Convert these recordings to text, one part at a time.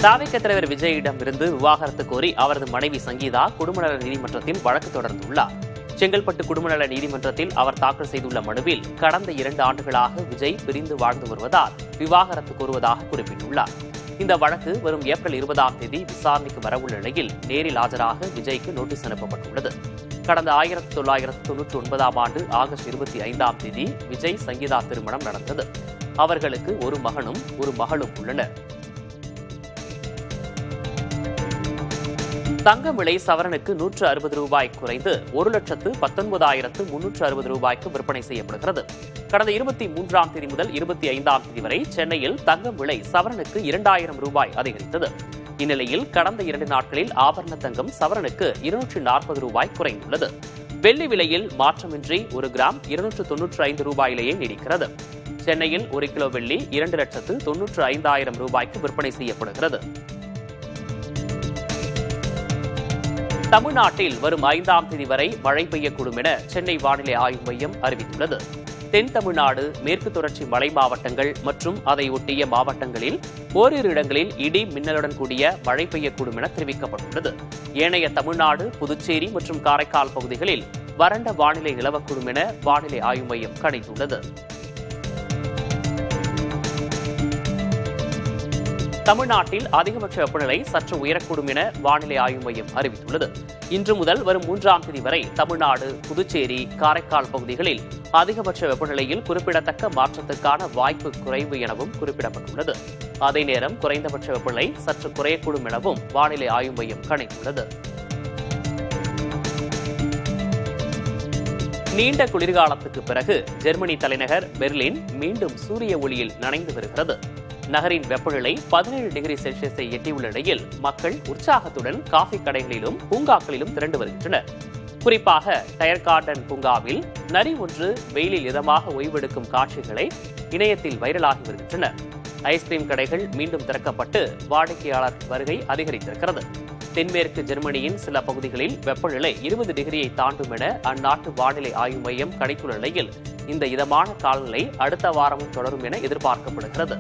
தாவேக தலைவர் விஜயிடம் இருந்து விவாகரத்து கோரி அவரது மனைவி சங்கீதா குடும்பநல நீதிமன்றத்தில் வழக்கு தொடர்ந்துள்ளார். செங்கல்பட்டு குடும்பநல நீதிமன்றத்தில் அவர் தாக்கல் செய்துள்ள மனுவில் கடந்த 2 ஆண்டுகளாக விஜய் பிரிந்து வாழ்ந்து வருவதால் விவாகரத்து கோருவதாக குறிப்பிட்டுள்ளார். இந்த வழக்கு வரும் ஏப்ரல் 20ஆம் தேதி விசாரணைக்கு வரவுள்ள நிலையில் நேரில் ஆஜராக விஜய்க்கு நோட்டீஸ் அனுப்பப்பட்டுள்ளது. கடந்த 1999ஆம் ஆண்டு ஆகஸ்ட் 25ஆம் தேதி விஜய் சங்கீதா திருமணம் நடந்தது. அவர்களுக்கு ஒரு மகனும் ஒரு மகளும் உள்ளனர். தங்கம் விலை சவரனுக்கு 160 ரூபாய் குறைந்து 1,19,360 ரூபாய்க்கு விற்பனை செய்யப்படுகிறது. கடந்த 23ஆம் தேதி முதல் 25ஆம் தேதி வரை சென்னையில் தங்கம் விலை சவரனுக்கு 2,000 ரூபாய் அதிகரித்தது. இந்நிலையில் கடந்த 2 நாட்களில் ஆபரண தங்கம் சவரனுக்கு 240 ரூபாய் குறைந்துள்ளது. வெள்ளி விலையில் மாற்றமின்றி 1 கிராம் 295 ரூபாயிலேயே நீடிக்கிறது. சென்னையில் 1 கிலோ வெள்ளி 2,95,000 ரூபாய்க்கு விற்பனை செய்யப்படுகிறது. தமிழ்நாட்டில் வரும் 5ஆம் தேதி வரை மழை பெய்யக்கூடும் என சென்னை வானிலை ஆய்வு மையம் அறிவித்துள்ளது. தென் தமிழ்நாடு, மேற்கு தொடர்ச்சி மலை மாவட்டங்கள் மற்றும் அதை ஒட்டிய மாவட்டங்களில் ஓரிரு இடங்களில் இடி மின்னலுடன் கூடிய மழை பெய்யக்கூடும் என தெரிவிக்கப்பட்டுள்ளது. ஏனைய தமிழ்நாடு, புதுச்சேரி மற்றும் காரைக்கால் பகுதிகளில் வறண்ட வானிலை நிலவக்கூடும் என வானிலை ஆய்வு மையம் கணித்துள்ளது. தமிழ்நாட்டில் அதிகபட்ச வெப்பநிலை சற்று உயரக்கூடும் என வானிலை ஆய்வு மையம் அறிவித்துள்ளது. இன்று முதல் வரும் 3ஆம் தேதி வரை தமிழ்நாடு, புதுச்சேரி, காரைக்கால் பகுதிகளில் அதிகபட்ச வெப்பநிலையில் குறிப்பிடத்தக்க மாற்றத்திற்கான வாய்ப்பு குறைவு எனவும் குறிப்பிடப்பட்டுள்ளது. அதே நேரம் குறைந்தபட்ச வெப்பநிலை சற்று குறையக்கூடும் எனவும் வானிலை ஆய்வு மையம் கணித்துள்ளது. நீண்ட குளிர்காலத்துக்கு பிறகு ஜெர்மனி தலைநகர் பெர்லின் மீண்டும் சூரிய ஒளியில் நனைந்து வருகிறது. நகரின் வெப்பநிலை 17 டிகிரி செல்சியஸை எட்டியுள்ள நிலையில் மக்கள் உற்சாகத்துடன் காஃபி கடைகளிலும் பூங்காக்களிலும் திரண்டு வருகின்றனர். குறிப்பாக டயர் கார்டன் பூங்காவில் நரி ஒன்று வெயிலில் இதமாக ஓய்வெடுக்கும் காட்சிகளை இணையத்தில் வைரலாகி வருகின்றன. ஐஸ்கிரீம் கடைகள் மீண்டும் திறக்கப்பட்டு வாடிக்கையாளர் வருகை அதிகரித்திருக்கிறது. தென்மேற்கு ஜெர்மனியின் சில பகுதிகளில் வெப்பநிலை 20 டிகிரியை தாண்டும் என அந்நாட்டு வானிலை ஆய்வு மையம் கணித்துள்ள நிலையில் இந்த இதமான காலநிலை அடுத்த வாரமும் தொடரும் என எதிர்பார்க்கப்படுகிறது.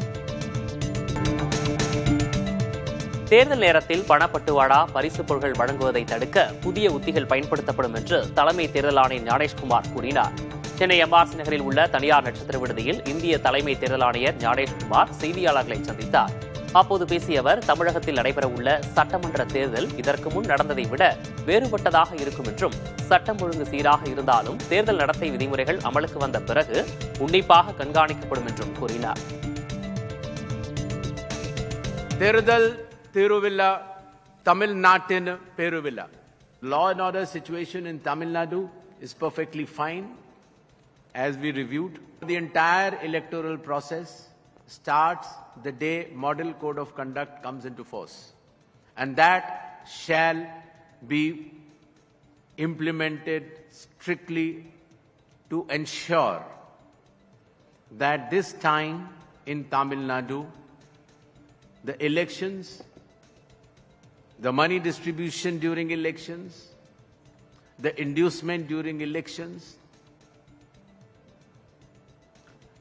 தேர்தல் நேரத்தில் பணப்பட்டுவாடா, பரிசுப் பொருட்கள் வழங்குவதை தடுக்க புதிய உத்திகள் பயன்படுத்தப்படும் என்று தலைமை தேர்தல் ஆணையர் ஞானேஷ்குமார் கூறினார். சென்னை எம்ஆர்சி நகரில் உள்ள தனியார் நட்சத்திர விடுதியில் இந்திய தலைமை தேர்தல் ஆணையர் ஞானேஷ்குமார் செய்தியாளர்களை சந்தித்தார். அப்போது பேசிய அவர், தமிழகத்தில் நடைபெறவுள்ள சட்டமன்ற தேர்தல் இதற்கு முன் நடந்ததை விட வேறுபட்டதாக இருக்கும் என்றும், சட்டம் ஒழுங்கு சீராக இருந்தாலும் தேர்தல் நடத்தை விதிமுறைகள் அமலுக்கு வந்த பிறகு உன்னிப்பாக கண்காணிக்கப்படும் என்றும் கூறினார். தேர்தல் Tiruvilla, Tamil Nadu, Peruvilla. Law and order situation in Tamil Nadu is perfectly fine, as we reviewed. The entire electoral process starts the day Model Code of Conduct comes into force. And that shall be implemented strictly to ensure that this time in Tamil Nadu, the elections, the money distribution during elections, the inducement during elections,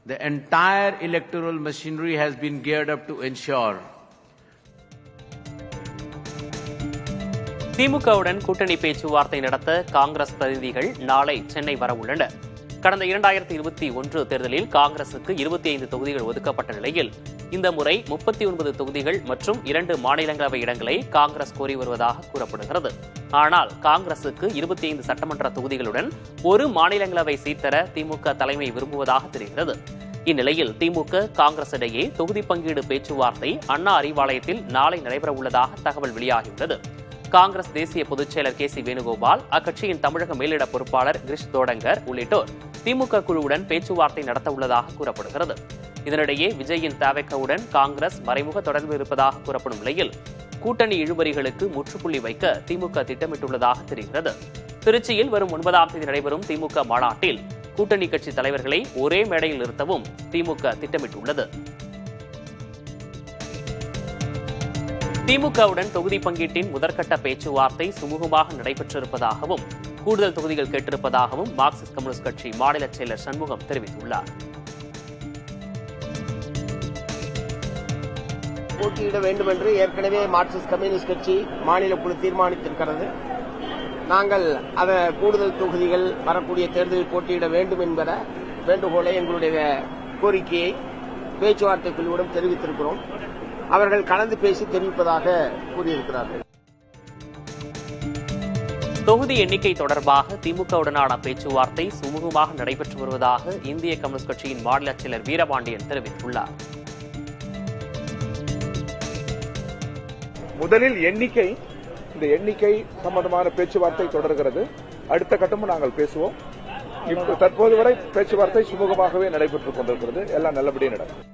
the entire electoral machinery has been geared up to ensure. திமுகவுடன் கூட்டணி பேச்சுவார்த்தை நடத்த காங்கிரஸ் பிரதிநிதிகள் நாளை சென்னை வர உள்ளனர். கடந்த 2021 தேர்தலில் காங்கிரசுக்கு 25 தொகுதிகள் ஒதுக்கப்பட்ட நிலையில் இந்த முறை 39 தொகுதிகள் மற்றும் 2 மாநிலங்களவை இடங்களை காங்கிரஸ் கோரி வருவதாக கூறப்படுகிறது. ஆனால் காங்கிரசுக்கு 25 சட்டமன்ற தொகுதிகளுடன் ஒரு மாநிலங்களவை சீட் தர திமுக தலைமை விரும்புவதாக தெரிகிறது. இந்நிலையில் திமுக காங்கிரஸ் இடையே தொகுதி பங்கீடு பேச்சுவார்த்தை அண்ணா அறிவாலயத்தில் நாளை நடைபெற உள்ளதாக தகவல் வெளியாகியுள்ளது. காங்கிரஸ் தேசிய பொதுச் செயலர் கே சி வேணுகோபால், அக்கட்சியின் தமிழக மேலிட பொறுப்பாளர் கிரிஷ் தோடங்கர் உள்ளிட்டோர் திமுக குழுவுடன் பேச்சுவார்த்தை நடத்த உள்ளதாக கூறப்படுகிறது. இதனிடையே விஜயின் தாவேகாவுடன் காங்கிரஸ் மறைமுக தொடர்பு இருப்பதாக கூறப்படும் நிலையில் கூட்டணி இழுபறிகளுக்கு முற்றுப்புள்ளி வைக்க திமுக திட்டமிட்டுள்ளதாக தெரிகிறது. திருச்சியில் வரும் 9ஆம் தேதி நடைபெறும் திமுக மாநாட்டில் கூட்டணி கட்சி தலைவர்களை ஒரே மேடையில் நிறுத்தவும் திமுக திட்டமிட்டுள்ளது. திமுகவுடன் தொகுதி பங்கீட்டின் முதற்கட்ட பேச்சுவார்த்தை சுமூகமாக நடைபெற்றிருப்பதாகவும் கூடுதல் தொகுதிகள் கேட்டிருப்பதாகவும் மார்க்சிஸ்ட் கம்யூனிஸ்ட் கட்சி மாநில செயலர் சண்முகம் தெரிவித்துள்ளார். போட்டியிட வேண்டும் என்று ஏற்கனவே மார்க்சிஸ்ட் கம்யூனிஸ்ட் கட்சி மாநில குழு தீர்மானித்திருக்கிறது. நாங்கள் அதை கூடுதல் தொகுதிகள் வரக்கூடிய தேர்தலில் போட்டியிட வேண்டும் என்கிற வேண்டுகோளை, எங்களுடைய கோரிக்கையை பேச்சுவார்த்தை குழுவிடம் தெரிவித்திருக்கிறோம். அவர்கள் கலந்து பேசி தெரிவிப்பதாக கூறியிருக்கிறார்கள். தொகுதி எண்ணிக்கை தொடர்பாக திமுகவுடனான பேச்சுவார்த்தை சுமூகமாக நடைபெற்று வருவதாக இந்திய கம்யூனிஸ்ட் கட்சியின் மாநில செயலர் வீரபாண்டியன் தெரிவித்துள்ளார். முதலில் இந்த எண்ணிக்கை சம்பந்தமான பேச்சுவார்த்தை தொடர்கிறது. அடுத்த கட்டமும் நாங்கள் பேசுவோம். தற்போது வரை பேச்சுவார்த்தை சுமூகமாகவே நடைபெற்றுக் கொண்டிருக்கிறது. எல்லாம் நல்லபடியாக நடக்கும்.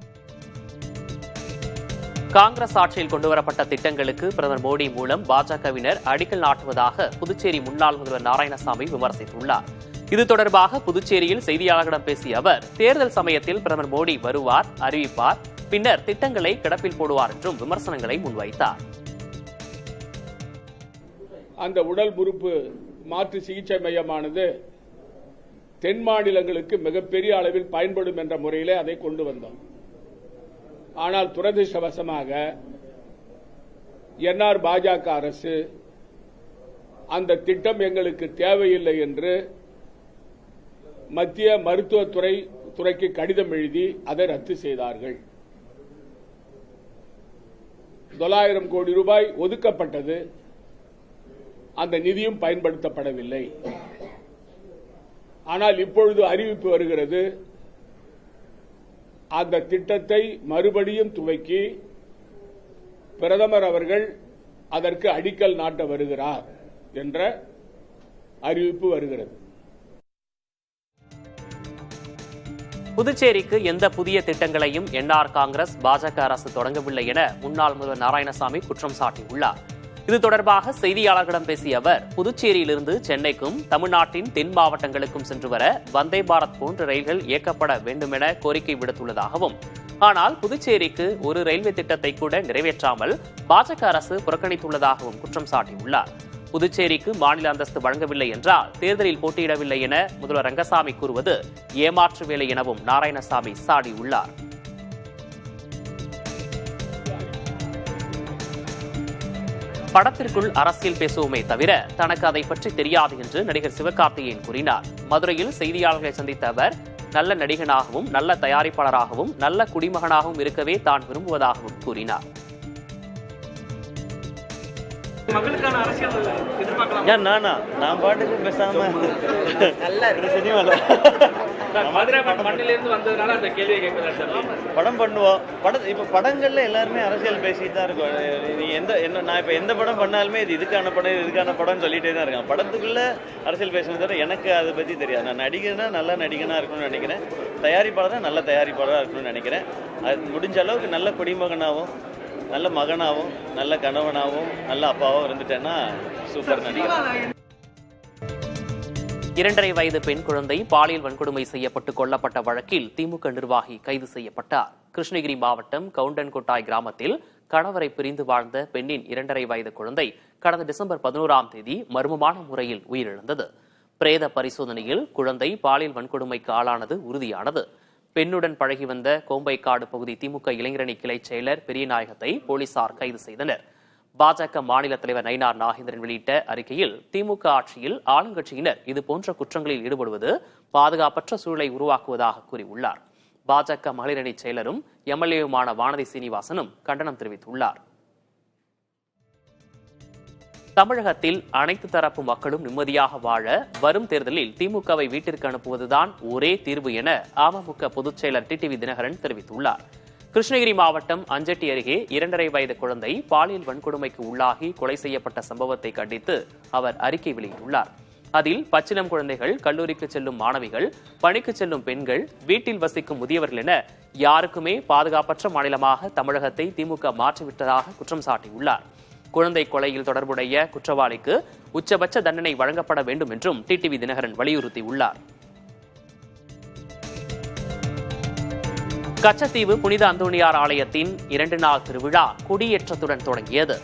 காங்கிரஸ் ஆட்சியில் கொண்டுவரப்பட்ட திட்டங்களுக்கு பிரதமர் மோடி மூலம் பாஜகவினர் அடிக்கல் நாட்டுவதாக புதுச்சேரி முன்னாள் முதல்வர் நாராயணசாமி விமர்சித்துள்ளார். இது தொடர்பாக புதுச்சேரியில் செய்தியாளர்களிடம் பேசிய அவர், தேர்தல் சமயத்தில் பிரதமர் மோடி வருவார், அறிவிப்பார், பின்னர் திட்டங்களை கிடப்பில் போடுவார் என்றும் விமர்சனங்களை முன்வைத்தார். அந்த உடல் உறுப்பு மாற்று சிகிச்சை மையமானது தென் மாநிலங்களுக்கு மிகப்பெரிய அளவில் பயன்படும் என்ற முறையிலே அதை கொண்டு வந்தோம். ஆனால் துரதிர்ஷ்டவசமாக என்ஆர் பாஜக அரசு அந்த திட்டம் எங்களுக்கு தேவையில்லை என்று மத்திய மருத்துவத்துறைக்கு கடிதம் எழுதி அதை ரத்து செய்தார்கள். 900 கோடி ரூபாய் ஒதுக்கப்பட்டது. அந்த நிதியும் பயன்படுத்தப்படவில்லை. ஆனால் இப்பொழுது அறிவிப்பு வருகிறது, அந்த திட்டத்தை மறுபடியும் துவக்கி பிரதமர் அவர்கள் அதற்கு அடிக்கல் நாட்ட வருகிறார் என்ற அறிவிப்பு வருகிறது. புதுச்சேரிக்கு எந்த புதிய திட்டங்களையும் என்ஆர் காங்கிரஸ் பாஜக அரசு தொடங்கவில்லை என முன்னாள் முதல்வர் நாராயணசாமி குற்றம் சாட்டியுள்ளார். இது தொடர்பாக செய்தியாளர்களிடம் பேசிய அவர், புதுச்சேரியிலிருந்து சென்னைக்கும் தமிழ்நாட்டின் தென் மாவட்டங்களுக்கும் சென்று வர வந்தே பாரத் போன்ற ரயில்கள் இயக்கப்பட வேண்டும் என கோரிக்கை விடுத்துள்ளதாகவும், ஆனால் புதுச்சேரிக்கு ஒரு ரயில்வே திட்டத்தை கூட நிறைவேற்றாமல் பாஜக அரசு புறக்கணித்துள்ளதாகவும் குற்றம் சாட்டியுள்ளார். புதுச்சேரிக்கு மாநில அந்தஸ்து வழங்கவில்லை என்றால் தேர்தலில் போட்டியிடவில்லை என முதல்வர் ரங்கசாமி கூறுவது ஏமாற்று வேலை எனவும் நாராயணசாமி சாடியுள்ளார். படத்திற்குள் அரசியல் பேசுவோமே தவிர தனக்கு அதை பற்றி தெரியாது என்று நடிகர் சிவகார்த்திகேயன் கூறினார். மதுரையில் செய்தியாளர்களை சந்தித்த அவர், நல்ல நடிகனாகவும் நல்ல தயாரிப்பாளராகவும் நல்ல குடிமகனாகவும் இருக்கவே தான் விரும்புவதாகவும் கூறினார். நான் பாட்டுக்கு பேசாம படம் பண்ணுவோம். இப்ப படங்கள்ல எல்லாருமே அரசியல் பேசிட்டு தான் இருக்கும். நான் இப்ப எந்த படம் பண்ணாலுமே இது இதுக்கான படம் சொல்லிட்டே தான் இருக்கேன். படத்துக்குள்ள அரசியல் பேசுறது தவிர எனக்கு அதை பத்தி தெரியாது. நான் நடிகனா நல்ல நடிகனா இருக்கணும்னு நினைக்கிறேன். தயாரிப்பாளர் நல்ல தயாரிப்பாளராக இருக்கணும்னு நினைக்கிறேன். அது முடிஞ்ச அளவுக்கு நல்ல குடிமகனாகவும் நல்ல மகனாகவும் நல்ல கணவனாகவும் நல்ல அப்பாவும் இருந்துட்டேன்னா சூப்பர் நடிகர். 2.5 வயது பெண் குழந்தை பாலியல் வன்கொடுமை செய்யப்பட்டு கொல்லப்பட்ட வழக்கில் திமுக நிர்வாகி கைது செய்யப்பட்டார். கிருஷ்ணகிரி மாவட்டம் கவுண்டன்கொட்டாய் கிராமத்தில் கணவரை பிரிந்து வாழ்ந்த பெண்ணின் 2.5 வயது குழந்தை கடந்த டிசம்பர் 11ஆம் தேதி மர்மமான முறையில் உயிரிழந்தது. பிரேத பரிசோதனையில் குழந்தை பாலியல் வன்கொடுமைக்கு ஆளானது உறுதியானது. பெண்ணுடன் பழகி வந்த கோம்பைக்காடு பகுதி திமுக இளைஞரணி கிளை செயலர் பெரியநாயகத்தை போலீசார் கைது செய்தனர். பாஜக மாநில தலைவர் நயினார் நாகேந்திரன் வெளியிட்ட அறிக்கையில், திமுக ஆட்சியில் ஆளுங்கட்சியினர் இதுபோன்ற குற்றங்களில் ஈடுபடுவது பாதுகாப்பற்ற சூழலை உருவாக்குவதாக கூறியுள்ளார். பாஜக மகளிரணி செயலரும் எம்எல்ஏவுமான வானதி சீனிவாசனும் கண்டனம் தெரிவித்துள்ளார். தமிழகத்தில் அனைத்து தரப்பு மக்களும் நிம்மதியாக வாழ வரும் தேர்தலில் திமுகவை வீட்டிற்கு அனுப்புவதுதான் ஒரே தீர்வு என அமமுக பொதுச் செயலர் டிடிவி தினகரன் தெரிவித்துள்ளார். கிருஷ்ணகிரி மாவட்டம் அஞ்சட்டி அருகே 2.5 வயது குழந்தை பாலியல் வன்கொடுமைக்கு உள்ளாகி கொலை செய்யப்பட்ட சம்பவத்தை கண்டித்து அவர் அறிக்கை வெளியிட்டுள்ளார். அதில் பச்சிளம் குழந்தைகள், கல்லூரிக்கு செல்லும் மாணவிகள், பணிக்கு செல்லும் பெண்கள், வீட்டில் வசிக்கும் முதியவர்கள் என யாருக்குமே பாதுகாப்பற்ற மாநிலமாக தமிழகத்தை திமுக மாற்றிவிட்டதாக குற்றம் சாட்டியுள்ளார். குழந்தை கொலையில் தொடர்புடைய குற்றவாளிக்கு உச்சபட்ச தண்டனை வழங்கப்பட வேண்டும் என்றும் டிடிவி தினகரன் வலியுறுத்தியுள்ளார். கச்சத்தீவு புனித அந்தோணியார் ஆலயத்தின் 2 நாள் திருவிழா கொடியேற்றத்துடன் தொடங்கியது.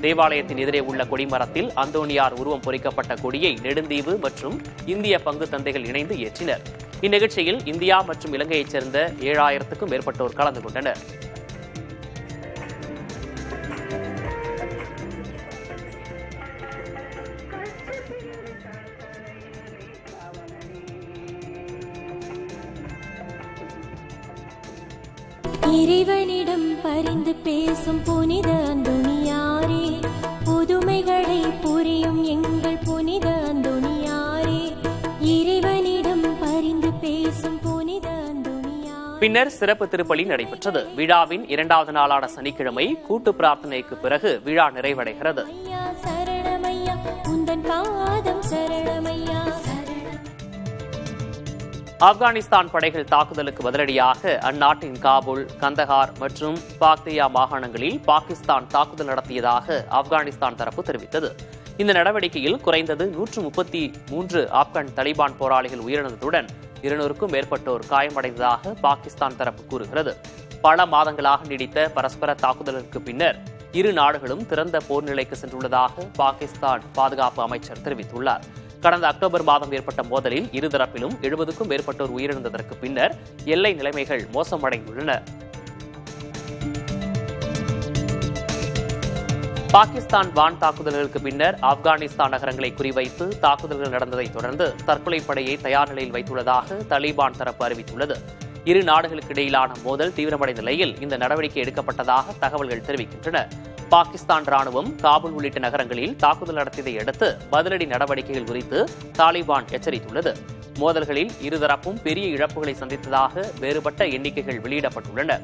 தேவாலயத்தின் எதிரே உள்ள கொடிமரத்தில் அந்தோணியார் உருவம் பொறிக்கப்பட்ட கொடியை நெடுந்தீவு மற்றும் இந்திய பங்கு தந்தைகள் இணைந்து ஏற்றினர். இந்நிகழ்ச்சியில் இந்தியா மற்றும் இலங்கையைச் சேர்ந்த 7000க்கும் மேற்பட்டோர் கலந்து கொண்டனர். இறைவனிடம் பரிந்து பேசும் புனித அந்தோணியாரே, புதுமைகளை புரியும் எங்கள் புனித அந்தோணியாரே, இறைவனிடம் பரிந்து பேசும் புனித அந்தோணியாரே. பின்னர் சிறப்பு திருப்பலி நடைபெற்றது. விழாவின் 2வது நாளான சனிக்கிழமை கூட்டு பிரார்த்தனைக்கு பிறகு விழா நிறைவடைகிறது. சரணமையா உந்தன் பாதம் சரணமையா. ஆப்கானிஸ்தான் படைகள் தாக்குதலுக்கு பதிலடியாக அந்நாட்டின் காபூல், கந்தஹார் மற்றும் பாக்தியா மாகாணங்களில் பாகிஸ்தான் தாக்குதல் நடத்தியதாக ஆப்கானிஸ்தான் தரப்பு தெரிவித்தது. இந்த நடவடிக்கையில் குறைந்தது 133 ஆப்கான் தலிபான் போராளிகள் உயிரிழந்ததுடன் 200க்கும் மேற்பட்டோர் காயமடைந்ததாக பாகிஸ்தான் தரப்பு கூறுகிறது. பல மாதங்களாக நீடித்த பரஸ்பர தாக்குதலுக்கு பின்னர் இரு நாடுகளும் திறந்த போர் நிலைக்கு சென்றுள்ளதாக பாகிஸ்தான் பாதுகாப்பு அமைச்சர் தெரிவித்துள்ளார். கடந்த அக்டோபர் மாதம் ஏற்பட்ட மோதலில் இருதரப்பிலும் 70க்கும் மேற்பட்டோர் உயிரிழந்ததற்கு பின்னர் எல்லை நிலைமைகள் மோசமடைந்துள்ளன. பாகிஸ்தான் வான் தாக்குதல்களுக்கு பின்னர் ஆப்கானிஸ்தான் நகரங்களை குறிவைத்து தாக்குதல்கள் நடந்ததைத் தொடர்ந்து தற்கொலை படையை தயார் நிலையில் வைத்துள்ளதாக தலிபான் தரப்பு அறிவித்துள்ளது. இரு நாடுகளுக்கு இடையிலான மோதல் தீவிரமடைந்த நிலையில் இந்த நடவடிக்கை எடுக்கப்பட்டதாக தகவல்கள் தெரிவிக்கின்றன. பாகிஸ்தான் ராணுவம் காபூல் உள்ளிட்ட நகரங்களில் தாக்குதல் நடத்தியதை அடுத்து பதிலடி நடவடிக்கைகள் குறித்து தாலிபான் எச்சரித்துள்ளது. மோதல்களில் இருதரப்பும் பெரிய இழப்புகளை சந்தித்ததாக வேறுபட்ட எண்ணிக்கைகள் வெளியிடப்பட்டுள்ளன.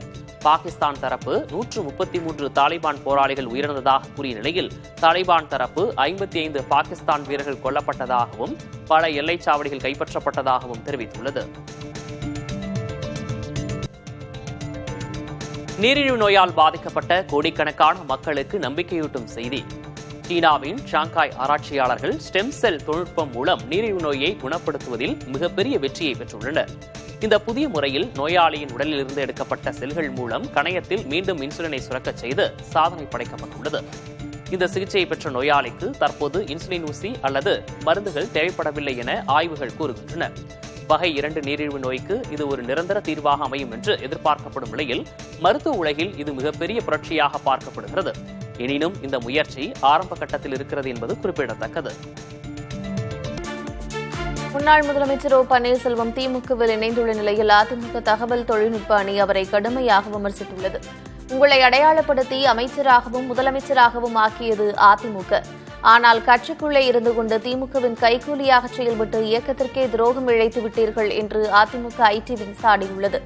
பாகிஸ்தான் தரப்பு 133 தாலிபான் போராளிகள் உயிரிழந்ததாக கூறிய நிலையில் தாலிபான் தரப்பு 55 பாகிஸ்தான் வீரர்கள் கொல்லப்பட்டதாகவும் பல எல்லைச் சாவடிகள் கைப்பற்றப்பட்டதாகவும் தெரிவித்துள்ளது. நீரிழிவு நோயால் பாதிக்கப்பட்ட கோடிக்கணக்கான மக்களுக்கு நம்பிக்கையூட்டும் செய்தி. சீனாவின் ஷாங்காய் ஆராய்ச்சியாளர்கள் ஸ்டெம் செல் தொழில்நுட்பம் மூலம் நீரிழிவு நோயை குணப்படுத்துவதில் மிகப்பெரிய வெற்றியை பெற்றுள்ளனர். இந்த புதிய முறையில் நோயாளியின் உடலில் இருந்து எடுக்கப்பட்ட செல்கள் மூலம் கணையத்தில் மீண்டும் இன்சுலினை சுரக்கச் செய்து சாதனை படைக்கப்பட்டுள்ளது. இந்த சிகிச்சையை பெற்ற நோயாளிக்கு தற்போது இன்சுலின் ஊசி அல்லது மருந்துகள் தேவைப்படவில்லை என ஆய்வுகள் கூறுகின்றன. வகை 2 நீரிழிவு நோய்க்கு இது ஒரு நிரந்தர தீர்வாக அமையும் என்று எதிர்பார்க்கப்படும் நிலையில் மருத்துவ உலகில் இது மிகப்பெரிய புரட்சியாக பார்க்கப்படுகிறது. எனினும் இந்த முயற்சி ஆரம்ப கட்டத்தில் இருக்கிறது என்பது குறிப்பிடத்தக்கது. முன்னாள் முதலமைச்சர் பன்னீர்செல்வம் திமுகவில் இணைந்துள்ள நிலையில் அதிமுக தகவல் தொழில்நுட்ப அணி அவரை கடுமையாக விமர்சித்துள்ளது. உங்களை அடையாளப்படுத்தி அமைச்சராகவும் முதலமைச்சராகவும் ஆக்கியது அதிமுக. ஆனால் கட்சிக்குள்ளே இருந்து கொண்டு திமுகவின் கைக்கூலியாக செயல்பட்டு இயக்கத்திற்கே துரோகம் இழைத்து விட்டீர்கள் என்று அதிமுக ஐடி விங் சாடியுள்ளது.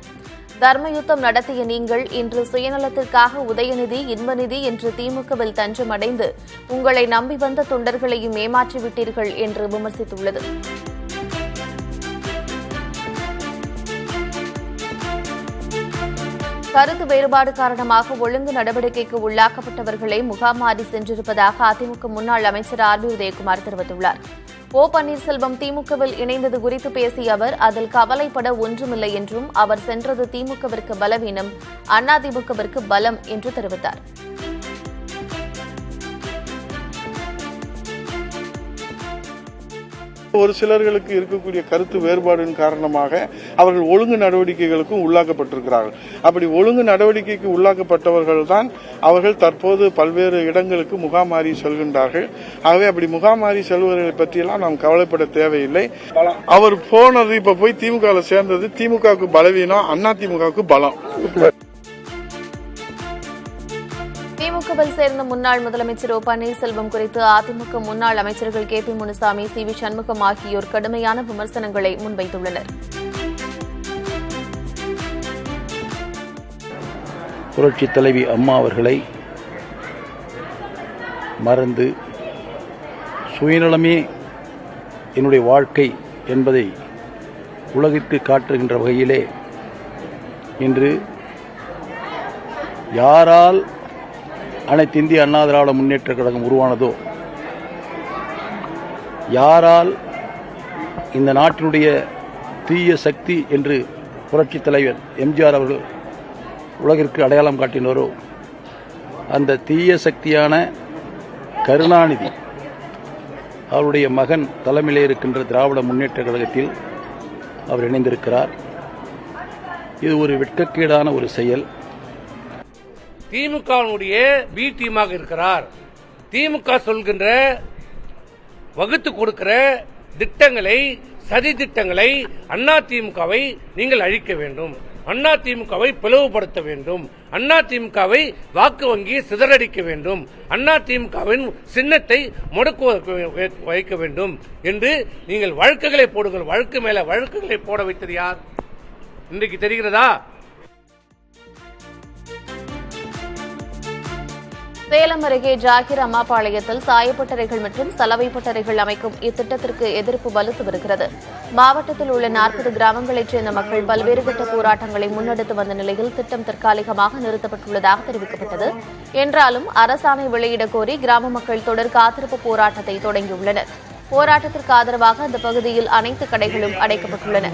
தர்மயுத்தம் நடத்திய நீங்கள் இன்று சுயநலத்திற்காக உதயநிதி, இன்பநிதி என்று திமுகவில் தஞ்சமடைந்து உங்களை நம்பி வந்த தொண்டர்களையும் ஏமாற்றிவிட்டீர்கள் என்று விமர்சித்துள்ளது. கருத்து வேறுபாடு காரணமாக ஒழுங்கு நடவடிக்கைக்கு உள்ளாக்கப்பட்டவர்களை முகாம் மாறி சென்றிருப்பதாக அதிமுக முன்னாள் அமைச்சர் ஆர்.பி. உதயகுமார் தெரிவித்துள்ளார். பன்னீர்செல்வம் திமுகவில் இணைந்தது குறித்து பேசிய அவர் அதில் கவலைப்பட ஒன்றுமில்லை என்றும் அவர் சென்றது திமுகவிற்கு பலவீனம், அதிமுகவிற்கு பலம் என்று தெரிவித்தார். ஒரு சிலர்களுக்கு இருக்கக்கூடிய கருத்து வேறுபாடின் காரணமாக அவர்கள் ஒழுங்கு நடவடிக்கைகளுக்கும் உள்ளாக்கப்பட்டிருக்கிறார்கள். அப்படி ஒழுங்கு நடவடிக்கைக்கு உள்ளாக்கப்பட்டவர்கள் தான் அவர்கள் தற்போது பல்வேறு இடங்களுக்கு முகாம் மாறி செல்கின்றார்கள். ஆகவே அப்படி முகாம் மாறி செல்வதை பற்றியெல்லாம் நாம் கவலைப்பட தேவையில்லை. அவர் போனது இப்ப போய் திமுகவில் சேர்ந்தது திமுகவுக்கு பலவீனம், அதிமுகவுக்கு பலம். திமுகவில் சேர்ந்த முன்னாள் முதலமைச்சர் பன்னீர்செல்வம் குறித்து அதிமுக முன்னாள் அமைச்சர்கள் கே.பி. முனுசாமி, சி.வி. சண்முகம் ஆகியோர் கடுமையான விமர்சனங்களை முன்வைத்துள்ளனர். புரட்சித் தலைவி அம்மா அவர்களை மறந்து சுயநலமே என்னுடைய வாழ்க்கை என்பதை உலகிற்கு காட்டுகின்ற வகையிலே இன்று யாரால் அனைத்து இந்திய அண்ணா திராவிட முன்னேற்ற கழகம் உருவானதோ, யாரால் இந்த நாட்டினுடைய தீய சக்தி என்று புரட்சித் தலைவர் எம்ஜிஆர் அவர்கள் உலகிற்கு அடையாளம் காட்டினாரோ, அந்த தீய சக்தியான கருணாநிதி அவருடைய மகன் தலைமையிலே இருக்கின்ற திராவிட முன்னேற்ற கழகத்தில் அவர் இணைந்திருக்கிறார். இது ஒரு வெட்கக்கேடான ஒரு செயல். திமுகவுடைய பி டீமாக இருக்கிறார். திமுக சொல்கின்ற வகுத்து கொடுக்கிற திட்டங்களை, சதி திட்டங்களை, அண்ணா திமுகவை நீங்கள் அழிக்க வேண்டும். அதிமுகவை பிளவுபடுத்த வேண்டும், அதிமுகவை வாக்கு வங்கியை சிதறடிக்க வேண்டும், அதிமுகவின் சின்னத்தை முடக்க வைக்க வேண்டும் என்று நீங்கள் வழக்குகளை போடுங்கள். வழக்கு மேல வழக்குகளை போட வைத்தது யார் இன்றைக்கு தெரிகிறதா? சேலம் அருகே ஜாகிர் அம்மாபாளையத்தில் சாயப்பட்டறைகள் மற்றும் சலவை பட்டறைகள் அமைக்கும் இத்திட்டத்திற்கு எதிர்ப்பு வலுத்து வருகிறது. மாவட்டத்தில் உள்ள 40 கிராமங்களைச் சேர்ந்த மக்கள் பல்வேறு கட்ட போராட்டங்களை முன்னெடுத்து வந்த நிலையில் திட்டம் தற்காலிகமாக நிறுத்தப்பட்டுள்ளதாக தெரிவிக்கப்பட்டது. என்றாலும் அரசாணை வெளியிடக் கோரி கிராம மக்கள் தொடர் காத்திருப்பு போராட்டத்தை தொடங்கியுள்ளனர். போராட்டத்திற்கு ஆதரவாக அந்த பகுதியில் அனைத்து கடைகளும் அடைக்கப்பட்டுள்ளன.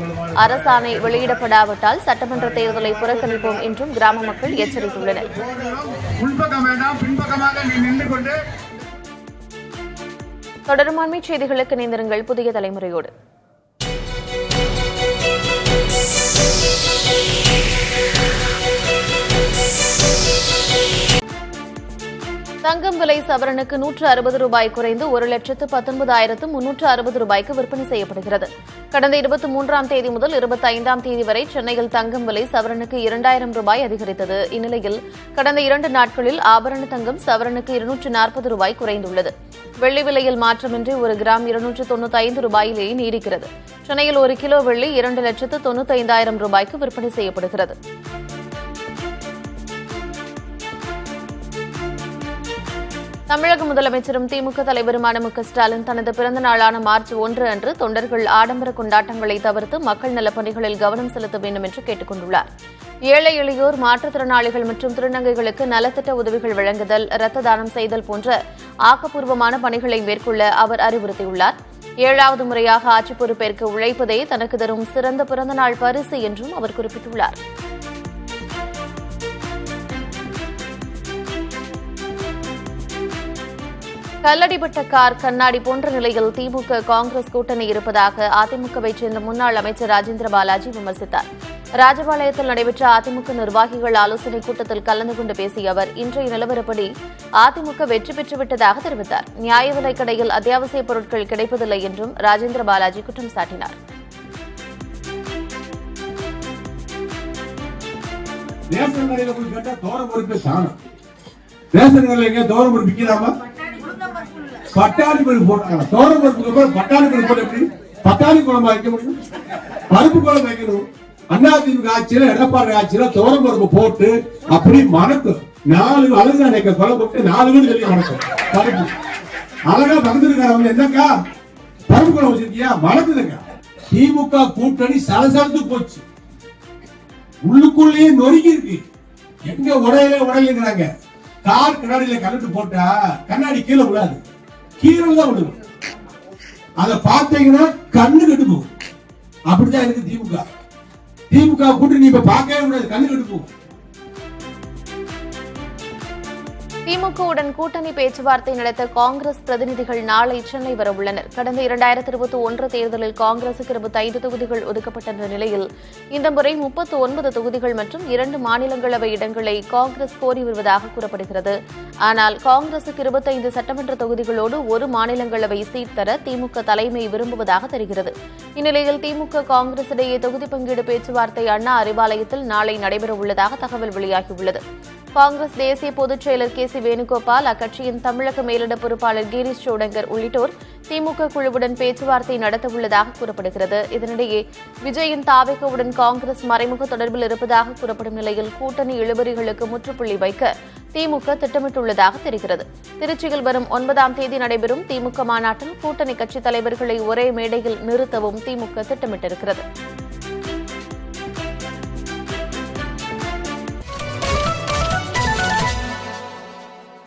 அரசாணை வெளியிடப்படாவிட்டால் சட்டமன்ற தேர்தலை புறக்கணிப்போம் என்றும் கிராம மக்கள் எச்சரித்துள்ளனர். தொடரும் அண்மை செய்திகளுக்கு இணைந்திருங்கள் புதிய தலைமுறையோடு. தங்கம் விலை சவரனுக்கு 160 ரூபாய் குறைந்து 1,19,360 ரூபாய்க்கு விற்பனை செய்யப்படுகிறது. கடந்த 23ஆம் தேதி முதல் 25ஆம் தேதி வரை சென்னையில் தங்கம் விலை சவரனுக்கு 2,000 ரூபாய் அதிகரித்தது. இந்நிலையில் கடந்த 2 நாட்களில் ஆபரண தங்கம் சவரனுக்கு 240 ரூபாய் குறைந்துள்ளது. வெள்ளி விலையில் மாற்றமின்றி 1 கிராம் 295 ரூபாயிலேயே நீடிக்கிறது. சென்னையில் 1 கிலோ வெள்ளி 2,95,000 ரூபாய்க்கு விற்பனை செய்யப்படுகிறது. தமிழக முதலமைச்சரும் திமுக தலைவருமான மு க ஸ்டாலின் தனது பிறந்த நாளான மார்ச் 1 அன்று தொண்டர்கள் ஆடம்பர கொண்டாட்டங்களை தவிர்த்து மக்கள் நலப் பணிகளில் கவனம் செலுத்த வேண்டும் என்று கேட்டுக் கொண்டுள்ளார். ஏழை எளியோர், மாற்றுத்திறனாளிகள் மற்றும் திருநங்கைகளுக்கு நலத்திட்ட உதவிகள் வழங்குதல், இரத்த தானம் செய்தல் போன்ற ஆக்கப்பூர்வமான பணிகளை மேற்கொள்ள அவர் அறிவுறுத்தியுள்ளார். 7வது முறையாக ஆட்சி பொறுப்பேற்க உழைப்பதே தனக்கு தரும் சிறந்த பிறந்தநாள் பரிசு என்றும் அவர் குறிப்பிட்டுள்ளார். கல்லடிப்பட்ட கார் கண்ணாடி போன்ற நிலையில் திமுக காங்கிரஸ் கூட்டணி இருப்பதாக அதிமுகவைச் சேர்ந்த முன்னாள் அமைச்சர் ராஜேந்திர பாலாஜி விமர்சித்தார். ராஜபாளையத்தில் நடைபெற்ற அதிமுக நிர்வாகிகள் ஆலோசனைக் கூட்டத்தில் கலந்து கொண்டு பேசிய அவர் இன்றைய நிலவரப்படி அதிமுக வெற்றி பெற்றுவிட்டதாக தெரிவித்தார். நியாய விலைக் கடையில் அத்தியாவசியப் பொருட்கள் கிடைப்பதில்லை என்றும் ராஜேந்திர பாலாஜி குற்றம் சாட்டினார். பட்டாணி பருப்பு போட்டாங்க, தோரம் பருப்புக்கு பட்டாணி பருப்பு போட்டு எப்படி பட்டாணி குழம்பு வைக்க முடியும்? பருப்பு குழம்பு வைக்கணும். அதிமுக ஆட்சியில எடப்பாடி ஆட்சியில தோரம் பருப்பு போட்டு அப்படி மணக்கும் 4 அழகு அணைக்க குழம்பு 4 வீடு சொல்லி மணக்கும் பருப்பு அழகா பகிர்ந்துருக்காரு. என்னக்கா பருப்பு குழம்பு வச்சிருக்கியா? மணக்குதுங்க. திமுக கூட்டணி சலசலந்து போச்சு, உள்ளுக்குள்ளேயே நொறுக்கி இருக்கு. எங்க உடையில கார் கண்ணாடியில கலந்து போட்டா கண்ணாடி கீழே விடாது, கீழே தான் விடுவோம். அதை பார்த்தீங்கன்னா கண்ணு கெட்டு போகும். அப்படிதான் இருக்கு திமுக கூட்டணி. இப்ப பார்க்கவே முடியாது, கண்ணு கெட்டு போகும். திமுகவுடன் கூட்டணி பேச்சுவார்த்தை நடத்த காங்கிரஸ் பிரதிநிதிகள் நாளை சென்னை வரவுள்ளனர். கடந்த 2021 தேர்தலில் காங்கிரசுக்கு 25 தொகுதிகள் ஒதுக்கப்பட்ட நிலையில் இந்த முறை 39 தொகுதிகள் மற்றும் 2 மாநிலங்களவை இடங்களை காங்கிரஸ் கோரி வருவதாக கூறப்படுகிறது. ஆனால் காங்கிரசுக்கு 25 சட்டமன்ற தொகுதிகளோடு 1 மாநிலங்களவை சீட் தர திமுக தலைமை விரும்புவதாக தெரிகிறது. இந்நிலையில் திமுக காங்கிரஸ் இடையே தொகுதி பங்கீடு பேச்சுவார்த்தை அண்ணா அறிவாலயத்தில் நாளை நடைபெறவுள்ளதாக தகவல் வெளியாகியுள்ளது. காங்கிரஸ் தேசிய பொதுச் செயலர் கே சி வேணுகோபால், அக்கட்சியின் தமிழக மேலிட பொறுப்பாளர் கிரீஷ் சோடங்கர் உள்ளிட்டோர் திமுக குழுவுடன் பேச்சுவார்த்தை நடத்தவுள்ளதாக கூறப்படுகிறது. இதனிடையே விஜயின் தாவேகாவுடன் காங்கிரஸ் மறைமுக தொடர்பில் இருப்பதாக கூறப்படும் நிலையில் கூட்டணி இழுபறிகளுக்கு முற்றுப்புள்ளி வைக்க திமுக திட்டமிட்டுள்ளதாக தெரிகிறது. திருச்சியில் வரும் 9ஆம் தேதி நடைபெறும் திமுக மாநாட்டில் கூட்டணி கட்சித் தலைவர்களை ஒரே மேடையில் நிறுத்தவும் திமுக திட்டமிட்டிருக்கிறது.